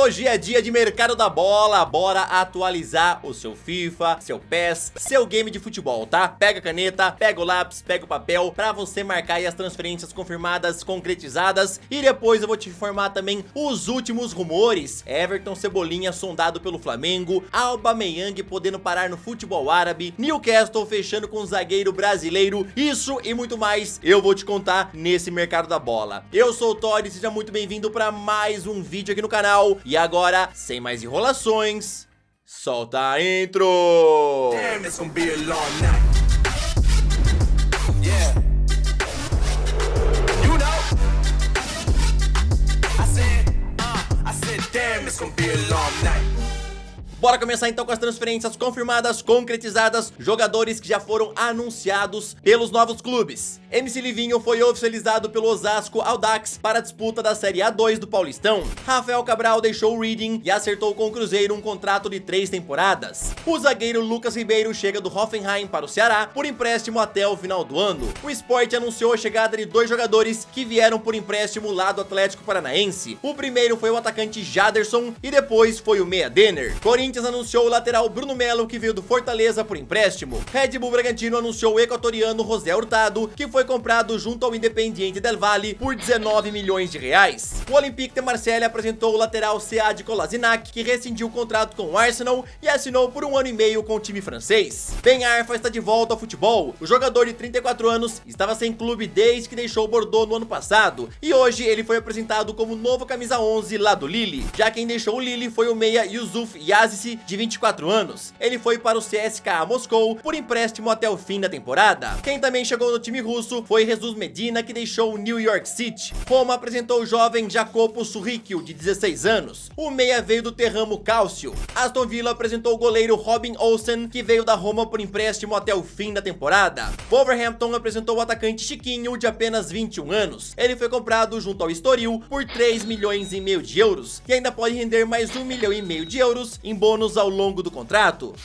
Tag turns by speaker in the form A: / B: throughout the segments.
A: Hoje é dia de mercado da bola, bora atualizar o seu FIFA, seu PES, seu game de futebol, tá? Pega a caneta, pega o lápis, pega o papel pra você marcar aí as transferências confirmadas, concretizadas, e depois eu vou te informar também os últimos rumores. Everton Cebolinha sondado pelo Flamengo, Aubameyang podendo parar no futebol árabe, Newcastle fechando com um zagueiro brasileiro, isso e muito mais eu vou te contar nesse mercado da bola. Eu sou o Todd, seja muito bem-vindo pra mais um vídeo aqui no canal. E agora, sem mais enrolações, solta a intro!
B: Damn, it's gonna be a long night. Yeah. You know. I said, damn, it's gonna be a long night.
A: Bora começar então com as transferências confirmadas, concretizadas, jogadores que já foram anunciados pelos novos clubes. MC Livinho foi oficializado pelo Osasco Audax para a disputa da Série A2 do Paulistão. Rafael Cabral deixou o Reading e acertou com o Cruzeiro um contrato de 3 temporadas. O zagueiro Lucas Ribeiro chega do Hoffenheim para o Ceará por empréstimo até o final do ano. O Sport anunciou a chegada de 2 jogadores que vieram por empréstimo lá do Atlético Paranaense. O primeiro foi o atacante Jaderson e depois foi o meia Denner. Corinthians anunciou o lateral Bruno Melo, que veio do Fortaleza por empréstimo. Red Bull Bragantino anunciou o equatoriano José Hurtado, que foi comprado junto ao Independiente del Valle por 19 milhões de reais. O Olympique de Marseille apresentou o lateral Sead Kolasinac, que rescindiu o contrato com o Arsenal e assinou por 1 ano e meio com o time francês. Ben Arfa está de volta ao futebol. O jogador de 34 anos estava sem clube desde que deixou o Bordeaux no ano passado, e hoje ele foi apresentado como novo camisa 11 lá do Lille. Já quem deixou o Lille foi o meia Yusuf Yazici, de 24 anos. Ele foi para o CSKA Moscou por empréstimo até o fim da temporada. Quem também chegou no time russo foi Jesus Medina, que deixou o New York City. Roma apresentou o jovem Jacopo Surricchio, de 16 anos. O meia veio do Terramo Calcio. Aston Villa apresentou o goleiro Robin Olsen, que veio da Roma por empréstimo até o fim da temporada. Wolverhampton apresentou o atacante Chiquinho, de apenas 21 anos. Ele foi comprado junto ao Estoril por 3 milhões e meio de euros e ainda pode render mais 1 milhão e meio de euros em bônus ao longo do contrato.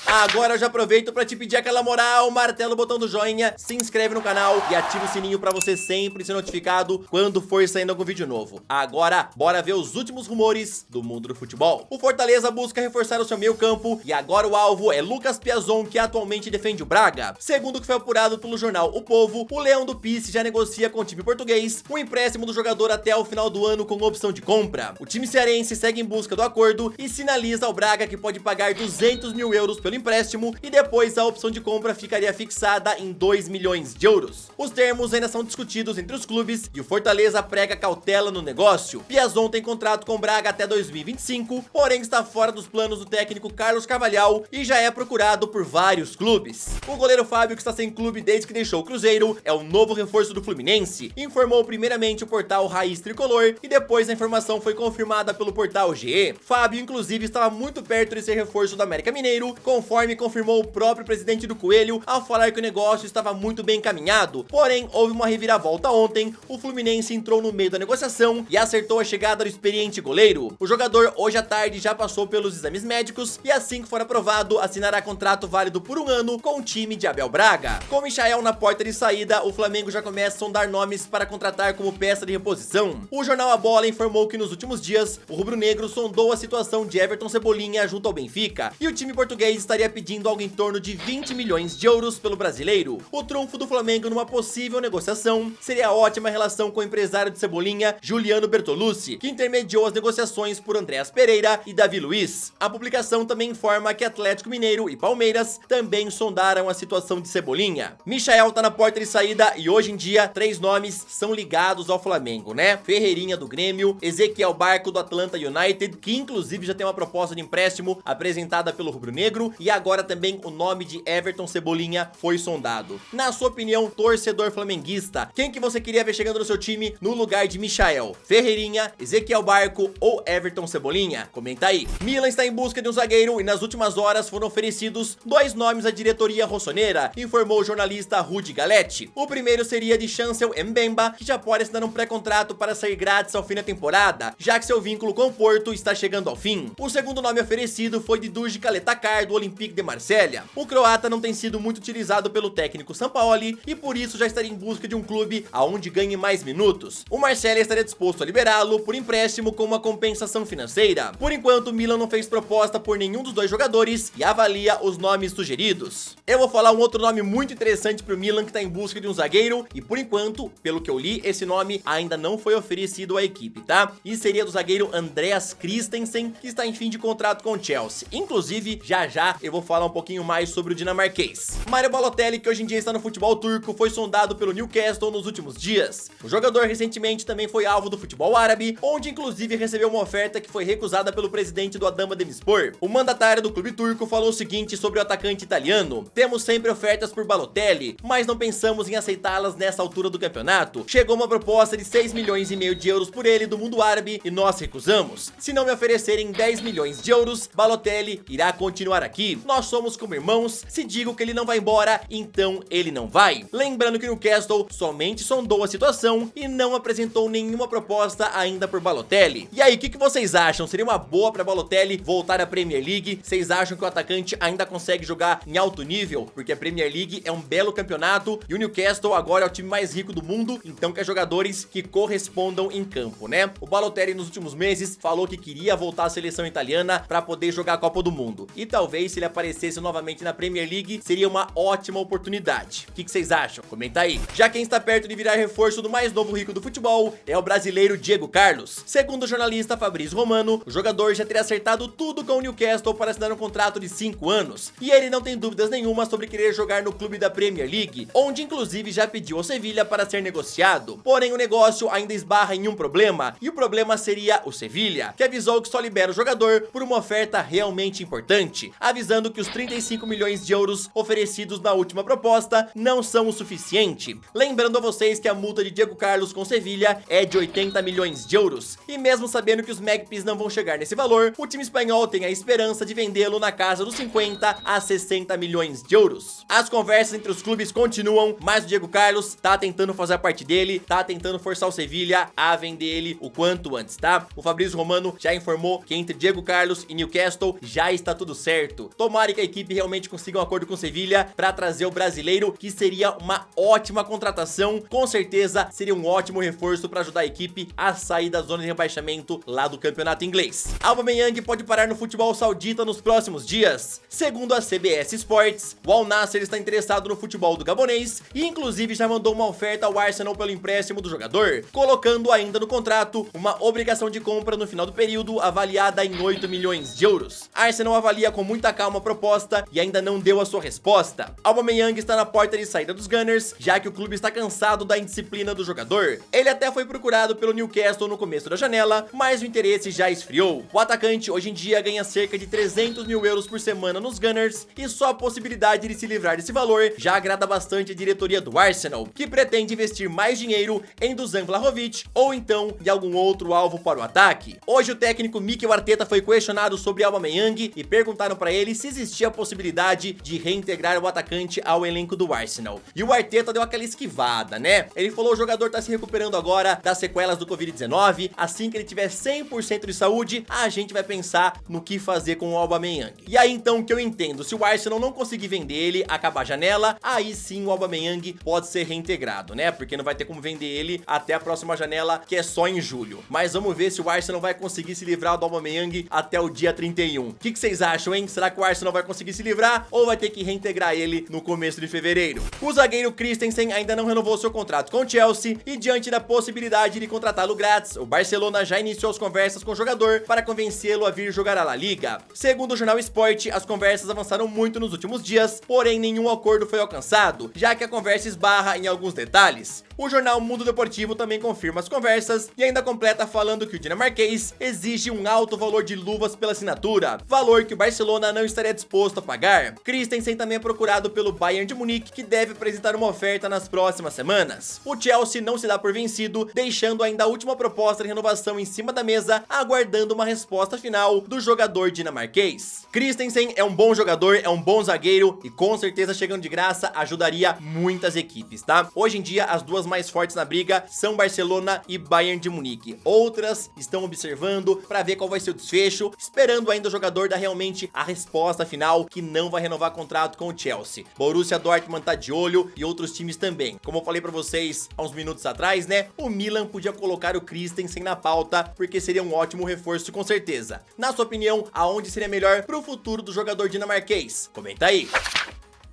A: Agora eu já aproveito para te pedir aquela moral, martela o botão do joinha, se inscreve no canal e ativa o sininho para você sempre ser notificado quando for saindo algum vídeo novo. Agora, bora ver os últimos rumores do mundo do futebol. O Fortaleza busca reforçar o seu meio campo e agora o alvo é Lucas Piazon, que atualmente defende o Braga. Segundo o que foi apurado pelo jornal O Povo, o Leão do Pisse já negocia com o time português o empréstimo do jogador até o final do ano com opção de compra. O time cearense segue em busca do acordo e sinaliza ao Braga que pode pagar 200 mil euros pelo empréstimo e depois a opção de compra ficaria fixada em 2 milhões de euros. Os termos ainda são discutidos entre os clubes e o Fortaleza prega cautela no negócio. Piazon tem contrato com o Braga até 2025, porém está fora dos planos do técnico Carlos Carvalhal e já é procurado por vários clubes. O goleiro Fábio, que está sem clube desde que deixou o Cruzeiro, é o novo reforço do Fluminense, informou primeiramente o portal Raiz Tricolor e depois a informação foi confirmada pelo portal GE. Fábio, inclusive, estava muito perto de ser reforço do América Mineiro, conforme confirmou o próprio presidente do Coelho ao falar que o negócio estava muito bem encaminhado. Porém, houve uma reviravolta ontem. O Fluminense entrou no meio da negociação e acertou a chegada do experiente goleiro. O jogador hoje à tarde já passou pelos exames médicos e assim que for aprovado, assinará contrato válido por 1 ano com o time de Abel Braga. Com Michael na porta de saída, o Flamengo já começa a sondar nomes para contratar como peça de reposição. O jornal A Bola informou que nos últimos dias, o rubro-negro sondou a situação de Everton Cebolinha junto ao Benfica e o time português estaria pedindo algo em torno de 20 milhões de euros pelo brasileiro. O trunfo do Flamengo numa possível negociação seria a ótima relação com o empresário de Cebolinha, Juliano Bertolucci, que intermediou as negociações por Andréas Pereira e Davi Luiz. A publicação também informa que Atlético Mineiro e Palmeiras também sondaram a situação de Cebolinha. Michael tá na porta de saída e hoje em dia 3 nomes são ligados ao Flamengo, né? Ferreirinha do Grêmio, Ezequiel Barco do Atlanta United, que inclusive já tem uma proposta de empréstimo apresentada pelo rubro-negro, e agora também o nome de Everton Cebolinha foi sondado. Na sua opinião, torcedor flamenguista, quem que você queria ver chegando no seu time no lugar de Michael? Ferreirinha, Ezequiel Barco ou Everton Cebolinha? Comenta aí. Milan está em busca de um zagueiro e nas últimas horas foram oferecidos 2 nomes à diretoria rossoneira, informou o jornalista Rudi Galetti. O primeiro seria de Chancel Mbemba, que já pode assinar um pré-contrato para sair grátis ao fim da temporada, já que seu vínculo com o Porto está chegando ao fim. O segundo nome oferecido foi de Durji Kaletakar, do Olympique Olympique de Marselha. O croata não tem sido muito utilizado pelo técnico Sampaoli e por isso já estaria em busca de um clube aonde ganhe mais minutos. O Marselha estaria disposto a liberá-lo por empréstimo com uma compensação financeira. Por enquanto, o Milan não fez proposta por nenhum dos dois jogadores e avalia os nomes sugeridos. Eu vou falar um outro nome muito interessante pro Milan que tá em busca de um zagueiro e por enquanto, pelo que eu li, esse nome ainda não foi oferecido à equipe, tá? E seria do zagueiro Andreas Christensen, que está em fim de contrato com o Chelsea. Inclusive, já eu vou falar um pouquinho mais sobre o dinamarquês. Mario Balotelli, que hoje em dia está no futebol turco, foi sondado pelo Newcastle nos últimos dias. O jogador recentemente também foi alvo do futebol árabe, onde inclusive recebeu uma oferta que foi recusada pelo presidente do Adana Demirspor. O mandatário do clube turco falou o seguinte sobre o atacante italiano: temos sempre ofertas por Balotelli, mas não pensamos em aceitá-las nessa altura do campeonato. Chegou uma proposta de 6,5 milhões de euros por ele do mundo árabe e nós recusamos. Se não me oferecerem 10 milhões de euros, Balotelli irá continuar aqui. Nós somos como irmãos, se digo que ele não vai embora, então ele não vai. Lembrando que o Newcastle somente sondou a situação e não apresentou nenhuma proposta ainda por Balotelli. E aí, o que vocês acham? Seria uma boa para Balotelli voltar à Premier League? Vocês acham que o atacante ainda consegue jogar em alto nível? Porque a Premier League é um belo campeonato e o Newcastle agora é o time mais rico do mundo, então quer jogadores que correspondam em campo, né? O Balotelli nos últimos meses falou que queria voltar à seleção italiana para poder jogar a Copa do Mundo. E talvez se ele aparecesse novamente na Premier League, seria uma ótima oportunidade. O que vocês acham? Comenta aí. Já quem está perto de virar reforço do mais novo rico do futebol é o brasileiro Diego Carlos. Segundo o jornalista Fabrício Romano, o jogador já teria acertado tudo com o Newcastle para assinar um contrato de 5 anos. E ele não tem dúvidas nenhuma sobre querer jogar no clube da Premier League, onde inclusive já pediu ao Sevilha para ser negociado. Porém, o negócio ainda esbarra em um problema, e o problema seria o Sevilha, que avisou que só libera o jogador por uma oferta realmente importante, avisando que os 35 milhões de euros oferecidos na última proposta não são o suficiente. Lembrando a vocês que a multa de Diego Carlos com Sevilha é de 80 milhões de euros, e mesmo sabendo que os Magpies não vão chegar nesse valor, o time espanhol tem a esperança de vendê-lo na casa dos 50 a 60 milhões de euros. As conversas entre os clubes continuam, mas o Diego Carlos tá tentando fazer a parte dele, tá tentando forçar o Sevilha a vender ele o quanto antes, tá? O Fabrício Romano já informou que entre Diego Carlos e Newcastle já está tudo certo. Tomara que a equipe realmente consiga um acordo com o Sevilha para trazer o brasileiro, que seria uma ótima contratação, com certeza seria um ótimo reforço para ajudar a equipe a sair da zona de rebaixamento lá do campeonato inglês. Aubameyang pode parar no futebol saudita nos próximos dias. Segundo a CBS Sports, o Al Nassr está interessado no futebol do gabonês e inclusive já mandou uma oferta ao Arsenal pelo empréstimo do jogador, colocando ainda no contrato uma obrigação de compra no final do período avaliada em 8 milhões de euros. Arsenal avalia com muita calma a proposta e ainda não deu a sua resposta. Aubameyang está na porta de saída dos Gunners, já que o clube está cansado da indisciplina do jogador. Ele até foi procurado pelo Newcastle no começo da janela, mas o interesse já esfriou. O atacante hoje em dia ganha cerca de 300 mil euros por semana nos Gunners e só a possibilidade de se livrar desse valor já agrada bastante a diretoria do Arsenal, que pretende investir mais dinheiro em Dusan Vlahovic ou então de algum outro alvo para o ataque. Hoje o técnico Mikel Arteta foi questionado sobre Aubameyang e perguntaram para ele se existia a possibilidade de reintegrar o atacante ao elenco do Arsenal. E o Arteta deu aquela esquivada, né? Ele falou: o jogador tá se recuperando agora das sequelas do Covid-19, assim que ele tiver 100% de saúde, a gente vai pensar no que fazer com o Aubameyang. E aí então que eu entendo, se o Arsenal não conseguir vender ele, acabar a janela, aí sim o Aubameyang pode ser reintegrado, né? Porque não vai ter como vender ele até a próxima janela, que é só em julho. Mas vamos ver se o Arsenal vai conseguir se livrar do Aubameyang até o dia 31. O que vocês acham, hein? Será que o Arsenal vai conseguir se livrar ou vai ter que reintegrar ele no começo de fevereiro? O zagueiro Christensen ainda não renovou seu contrato com o Chelsea e diante da possibilidade de contratá-lo grátis, o Barcelona já iniciou as conversas com o jogador para convencê-lo a vir jogar a La Liga. Segundo o jornal Sport, as conversas avançaram muito nos últimos dias, porém nenhum acordo foi alcançado, já que a conversa esbarra em alguns detalhes. O jornal Mundo Deportivo também confirma as conversas e ainda completa falando que o dinamarquês exige um alto valor de luvas pela assinatura, valor que o Barcelona não estaria disposto a pagar. Christensen também é procurado pelo Bayern de Munique, que deve apresentar uma oferta nas próximas semanas. O Chelsea não se dá por vencido, deixando ainda a última proposta de renovação em cima da mesa, aguardando uma resposta final do jogador dinamarquês. Christensen é um bom jogador, é um bom zagueiro e com certeza chegando de graça ajudaria muitas equipes, tá? Hoje em dia as duas mais fortes na briga são Barcelona e Bayern de Munique. Outras estão observando para ver qual vai ser o desfecho, esperando ainda o jogador dar realmente a resposta aposta afinal que não vai renovar contrato com o Chelsea. Borussia Dortmund tá de olho e outros times também. Como eu falei pra vocês há uns minutos atrás, né? O Milan podia colocar o Christensen na pauta, porque seria um ótimo reforço com certeza. Na sua opinião, aonde seria melhor pro futuro do jogador dinamarquês? Comenta aí.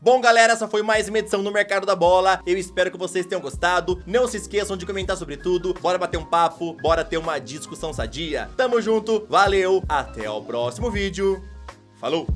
A: Bom, galera, essa foi mais uma edição do Mercado da Bola. Eu espero que vocês tenham gostado. Não se esqueçam de comentar sobre tudo. Bora bater um papo, bora ter uma discussão sadia. Tamo junto, valeu, até o próximo vídeo. Falou!